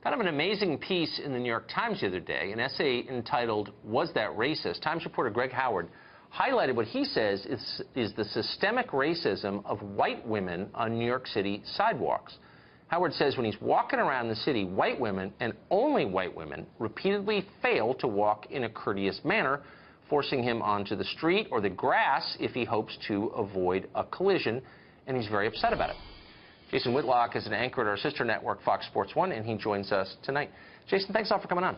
Kind of an amazing piece in the New York Times the other day, an essay entitled, "Was That Racist?" Times reporter Greg Howard highlighted what he says is the systemic racism of white women on New York City sidewalks. Howard says when he's walking around the city, white women, and only white women, repeatedly fail to walk in a courteous manner, forcing him onto the street or the grass if he hopes to avoid a collision, and he's very upset about it. Jason Whitlock is an anchor at our sister network, Fox Sports 1, and he joins us tonight. Jason, thanks a lot for coming on.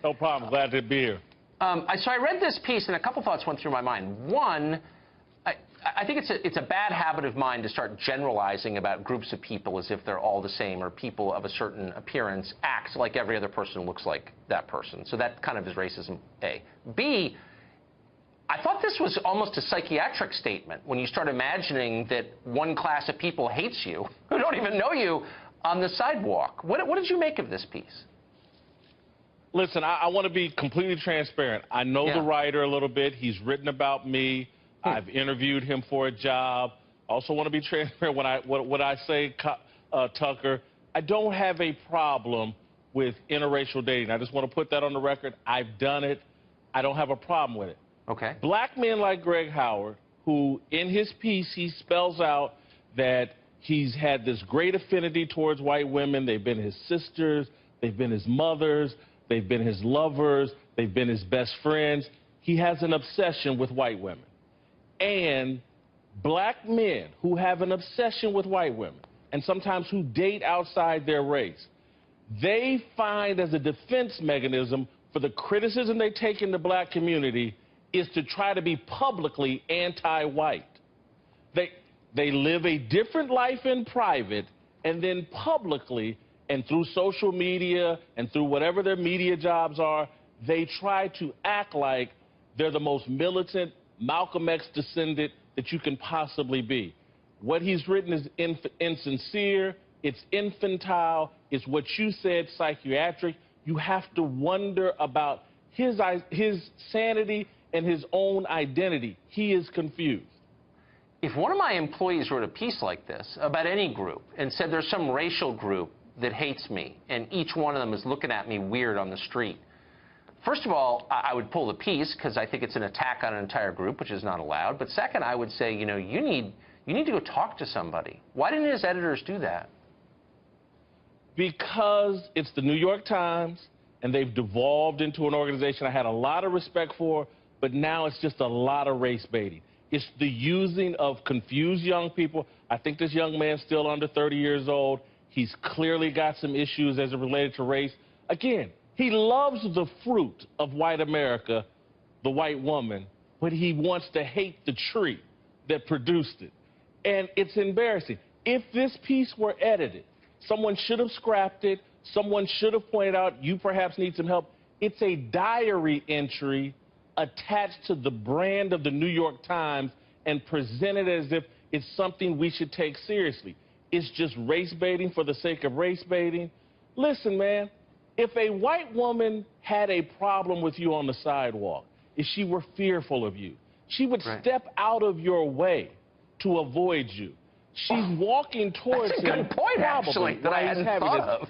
No problem. Glad to be here. So I read this piece, and a couple thoughts went through my mind. One, I think it's a bad habit of mine to start generalizing about groups of people as if they're all the same, or people of a certain appearance act like every other person looks like that person. So that kind of is racism, A. B, I thought this was almost a psychiatric statement when you start imagining that one class of people hates you, who don't even know you, on the sidewalk. What did you make of this piece? Listen, I want to be completely transparent. I know the writer a little bit. He's written about me. I've interviewed him for a job. I also want to be transparent when I say, Tucker, I don't have a problem with interracial dating. I just want to put that on the record. I've done it. I don't have a problem with it. Okay. Black men like Greg Howard, who in his piece he spells out that he's had this great affinity towards white women. They've been his sisters. They've been his mothers. They've been his lovers. They've been his best friends. He has an obsession with white women. And black men who have an obsession with white women, and sometimes who date outside their race, they find as a defense mechanism for the criticism they take in the black community is to try to be publicly anti-white. They live a different life in private, and then publicly and through social media and through whatever their media jobs are, they try to act like they're the most militant Malcolm X descendant that you can possibly be. What he's written is insincere, it's infantile, it's what you said, psychiatric. You have to wonder about his sanity and his own identity. He is confused. If one of my employees wrote a piece like this about any group and said there's some racial group that hates me and each one of them is looking at me weird on the street, first of all, I would pull the piece because I think it's an attack on an entire group, which is not allowed. But second, I would say, you know, you need to go talk to somebody. Why didn't his editors do that? Because it's the New York Times, and they've devolved into an organization I had a lot of respect for, but now it's just a lot of race baiting. It's the using of confused young people. I think this young man's still under 30 years old. He's clearly got some issues as it related to race. Again, he loves the fruit of white America, the white woman, but he wants to hate the tree that produced it. And it's embarrassing. If this piece were edited, someone should have scrapped it. Someone should have pointed out, you perhaps need some help. It's a diary entry attached to the brand of the New York Times and presented as if it's something we should take seriously. It's just race baiting for the sake of race baiting. Listen, man. If a white woman had a problem with you on the sidewalk, if she were fearful of you, she would step out of your way to avoid you. She's walking towards him. That's a good point, actually, that I hadn't thought of.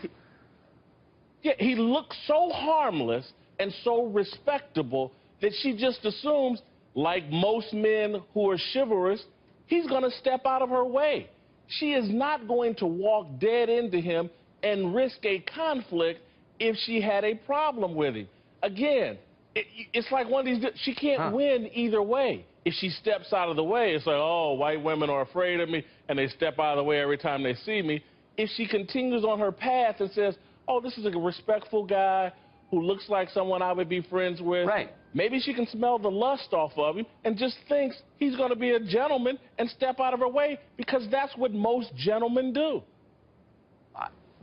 Yeah, he looks so harmless and so respectable that she just assumes, like most men who are chivalrous, he's going to step out of her way. She is not going to walk dead into him and risk a conflict if she had a problem with him. Again, it's like one of these, she can't win either way. If she steps out of the way, it's like, oh, white women are afraid of me, and they step out of the way every time they see me. If she continues on her path and says, oh, this is a respectful guy who looks like someone I would be friends with, maybe she can smell the lust off of him and just thinks he's going to be a gentleman and step out of her way because that's what most gentlemen do.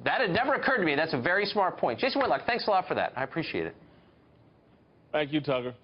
That had never occurred to me. That's a very smart point. Jason Whitlock, thanks a lot for that. I appreciate it. Thank you, Tucker.